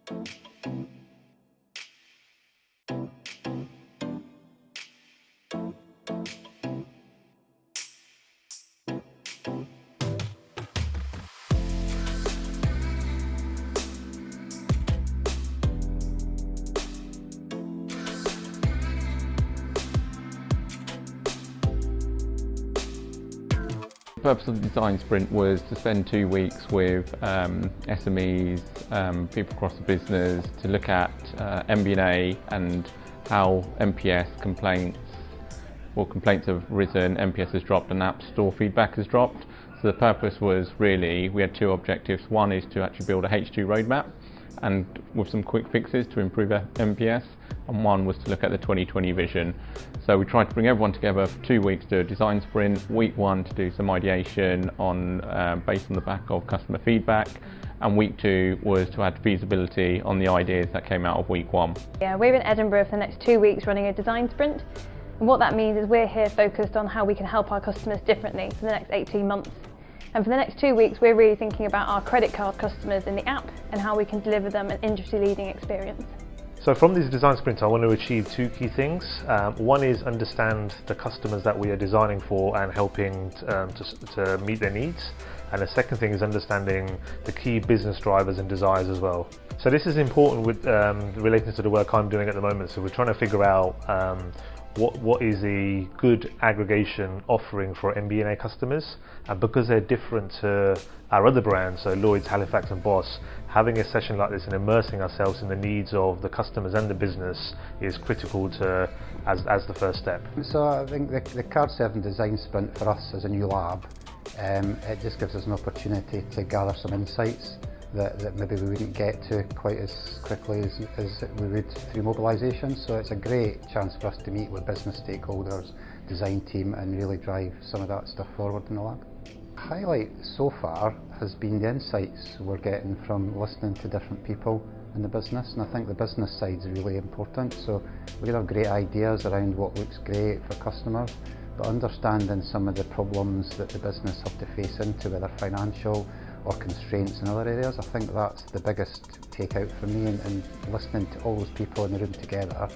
The purpose of the design sprint was to spend 2 weeks with SMEs, people across the business, to look at MB&A and how MPS complaints have risen, MPS has dropped, and App Store feedback has dropped. So the purpose was really, we had 2 objectives. One is to actually build a H2 roadmap and with some quick fixes to improve MPS, and one was to look at the 2020 vision. So we tried to bring everyone together for 2 weeks to do a design sprint. Week 1 to do some ideation based on the back of customer feedback, and week 2 was to add feasibility on the ideas that came out of week 1. Yeah, we're in Edinburgh for the next 2 weeks running a design sprint, and what that means is we're here focused on how we can help our customers differently for the next 18 months. And for the next 2 weeks, we're really thinking about our credit card customers in the app and how we can deliver them an industry-leading experience. So from these design sprints, I want to achieve 2 key things. One is understand the customers that we are designing for and helping to meet their needs. And the second thing is understanding the key business drivers and desires as well. So this is important with relating to the work I'm doing at the moment. So we're trying to figure out what is a good aggregation offering for MB&A customers, and because they're different to our other brands, so Lloyds, Halifax and Boss, having a session like this and immersing ourselves in the needs of the customers and the business is critical as the first step. So I think the Card Serving Design Sprint for us as a new lab, it just gives us an opportunity to gather some insights that maybe we wouldn't get to quite as quickly as we would through mobilisation. So it's a great chance for us to meet with business stakeholders, design team, and really drive some of that stuff forward in the lab. Highlight so far has been the insights we're getting from listening to different people in the business, and I think the business side is really important. So we have great ideas around what looks great for customers, but understanding some of the problems that the business have to face into, whether financial or constraints in other areas. I think that's the biggest takeout for me, and listening to all those people in the room together,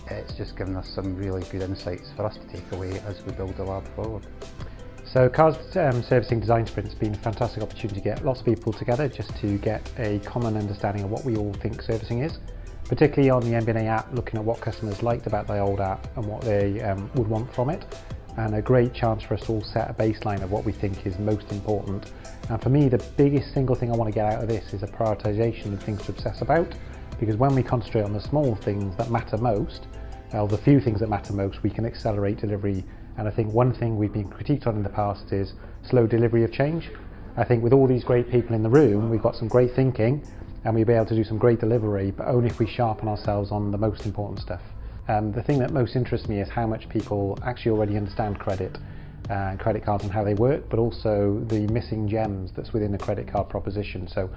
it's just given us some really good insights for us to take away as we build the lab forward. So Card Servicing Design Sprint's been a fantastic opportunity to get lots of people together just to get a common understanding of what we all think servicing is, particularly on the MB&A app, looking at what customers liked about the old app and what they would want from it, and a great chance for us to all set a baseline of what we think is most important. And for me, the biggest single thing I want to get out of this is a prioritisation of things to obsess about, because when we concentrate on the small things that matter most, or the few things that matter most, we can accelerate delivery. And I think one thing we've been critiqued on in the past is slow delivery of change. I think with all these great people in the room, we've got some great thinking and we'll be able to do some great delivery, but only if we sharpen ourselves on the most important stuff. The thing that most interests me is how much people actually already understand credit and credit cards and how they work, but also the missing gems that's within the credit card proposition. So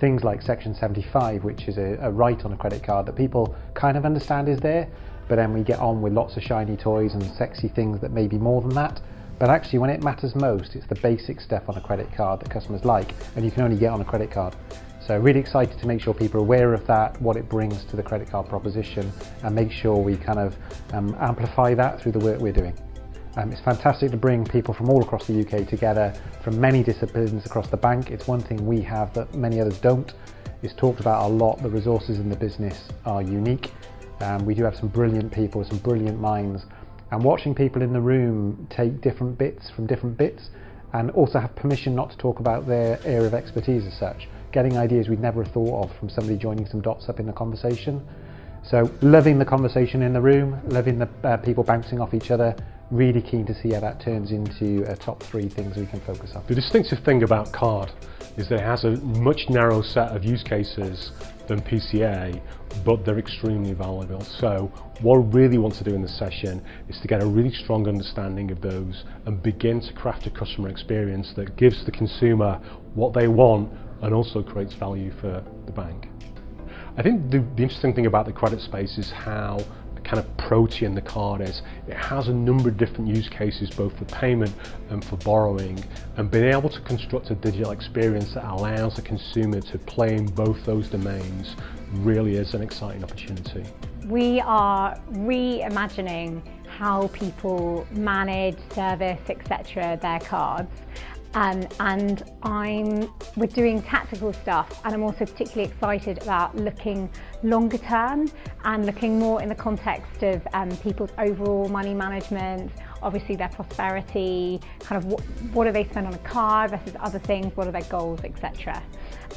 things like Section 75, which is a right on a credit card that people kind of understand is there, but then we get on with lots of shiny toys and sexy things that may be more than that. But actually when it matters most, it's the basic stuff on a credit card that customers like, and you can only get on a credit card. So really excited to make sure people are aware of that, what it brings to the credit card proposition, and make sure we kind of amplify that through the work we're doing. It's fantastic to bring people from all across the UK together, from many disciplines across the bank. It's one thing we have that many others don't. It's talked about a lot. The resources in the business are unique. We do have some brilliant people, some brilliant minds, and watching people in the room take different bits from different bits and also have permission not to talk about their area of expertise as such, getting ideas we'd never have thought of from somebody joining some dots up in the conversation. So loving the conversation in the room, loving the people bouncing off each other, really keen to see how that turns into a top 3 things we can focus on. The distinctive thing about Card is that it has a much narrower set of use cases than PCA, but they're extremely valuable. So what I really want to do in this session is to get a really strong understanding of those and begin to craft a customer experience that gives the consumer what they want and also creates value for the bank. I think the interesting thing about the credit space is how kind of protein the card is. It has a number of different use cases, both for payment and for borrowing, and being able to construct a digital experience that allows the consumer to play in both those domains really is an exciting opportunity. We are reimagining how people manage, service, etc. their cards. And we're doing tactical stuff, and I'm also particularly excited about looking longer term and looking more in the context of people's overall money management, obviously their prosperity, kind of what do they spend on a card versus other things, what are their goals, etc.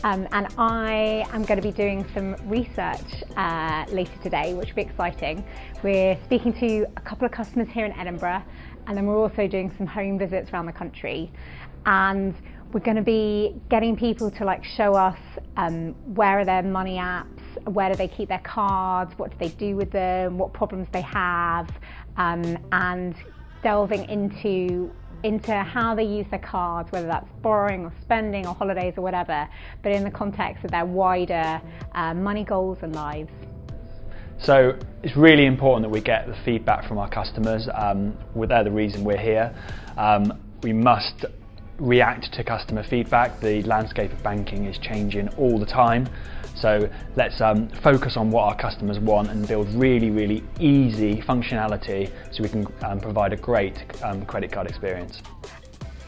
And I am going to be doing some research later today, which will be exciting. We're speaking to a couple of customers here in Edinburgh, and then we're also doing some home visits around the country. And we're going to be getting people to show us where are their money apps, where do they keep their cards, what do they do with them, what problems they have, and delving into how they use their cards, whether that's borrowing or spending or holidays or whatever, but in the context of their wider money goals and lives. So it's really important that we get the feedback from our customers. They're the reason we're here. We must react to customer feedback. The landscape of banking is changing all the time. So let's focus on what our customers want and build really, really easy functionality so we can provide a great credit card experience.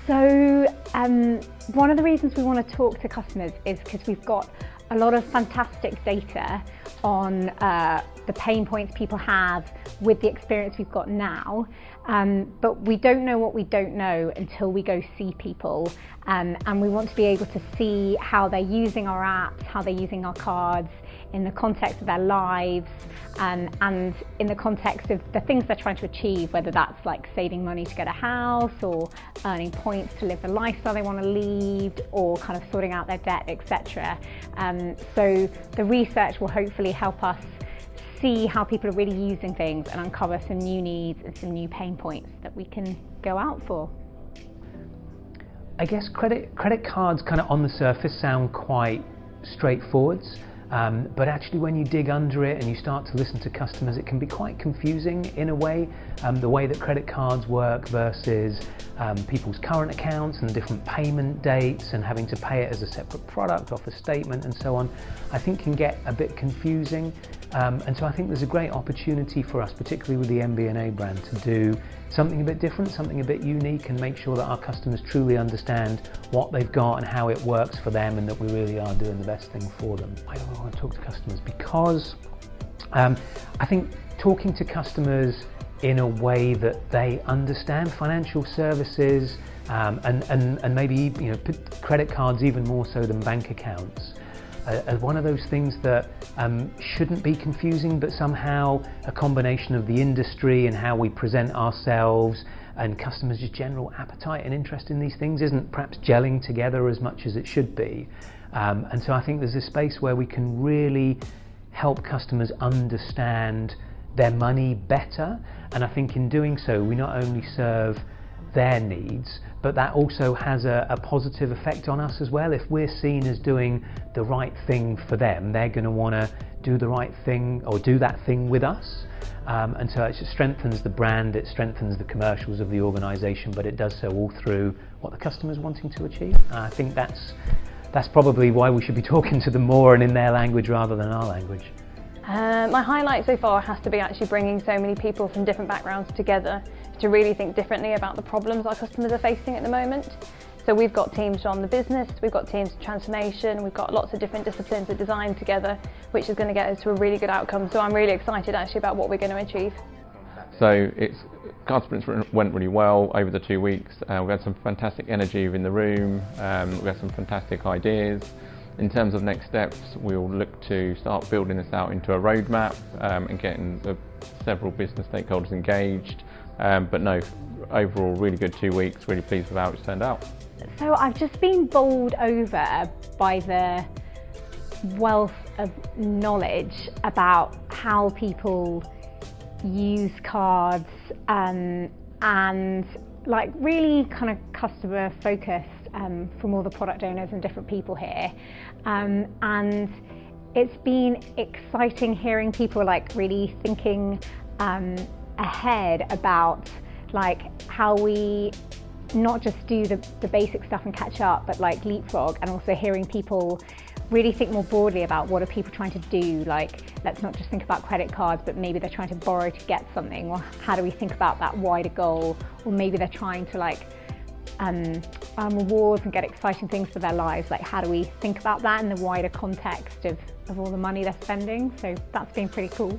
So one of the reasons we want to talk to customers is because we've got a lot of fantastic data on the pain points people have with the experience we've got now, but we don't know what we don't know until we go see people, and we want to be able to see how they're using our apps, how they're using our cards in the context of their lives, and in the context of the things they're trying to achieve, whether that's like saving money to get a house or earning points to live the lifestyle they want to lead, or kind of sorting out their debt, etc. So the research will hopefully help us see how people are really using things and uncover some new needs and some new pain points that we can go out for. I guess credit cards kind of on the surface sound quite straightforward, but actually when you dig under it and you start to listen to customers, it can be quite confusing in a way, the way that credit cards work versus people's current accounts and different payment dates and having to pay it as a separate product off a statement and so on, I think can get a bit confusing. And so I think there's a great opportunity for us, particularly with the MBNA brand, to do something a bit different, something a bit unique, and make sure that our customers truly understand what they've got and how it works for them, and that we really are doing the best thing for them. Why do I want to talk to customers? Because I think talking to customers in a way that they understand financial services and maybe credit cards even more so than bank accounts as one of those things that shouldn't be confusing, but somehow a combination of the industry and how we present ourselves and customers' just general appetite and interest in these things isn't perhaps gelling together as much as it should be. And so I think there's a space where we can really help customers understand their money better, and I think in doing so we not only serve their needs, but that also has a positive effect on us as well. If we're seen as doing the right thing for them, they're going to want to do the right thing or do that thing with us, and so it strengthens the brand, it strengthens the commercials of the organisation, but it does so all through what the customer's wanting to achieve. I think that's probably why we should be talking to them more and in their language rather than our language. My highlight so far has to be actually bringing so many people from different backgrounds together to really think differently about the problems our customers are facing at the moment. So we've got teams on the business, we've got teams of transformation, we've got lots of different disciplines of design together, which is going to get us to a really good outcome. So I'm really excited actually about what we're going to achieve. So Card Sprints went really well over the 2 weeks. We had some fantastic energy in the room, we had some fantastic ideas. In terms of next steps, we'll look to start building this out into a roadmap and getting several business stakeholders engaged. But no, overall really good 2 weeks, really pleased with how it's turned out. So I've just been bowled over by the wealth of knowledge about how people use cards and like really kind of customer focused from all the product owners and different people here, and it's been exciting hearing people like really thinking ahead about like how we not just do the basic stuff and catch up, but like leapfrog, and also hearing people really think more broadly about what are people trying to do. Like, let's not just think about credit cards, but maybe they're trying to borrow to get something, or how do we think about that wider goal? Or maybe they're trying to like earn rewards and get exciting things for their lives. Like, how do we think about that in the wider context of all the money they're spending? So that's been pretty cool.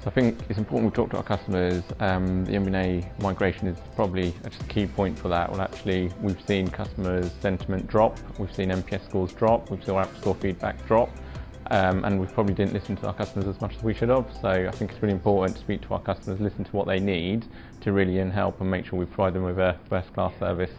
So I think it's important we talk to our customers. The MBNA migration is probably a key point for that. Well, actually, we've seen customers' sentiment drop, we've seen NPS scores drop, we've seen App Store feedback drop, and we probably didn't listen to our customers as much as we should have. So I think it's really important to speak to our customers, listen to what they need to really help and make sure we provide them with a first-class service.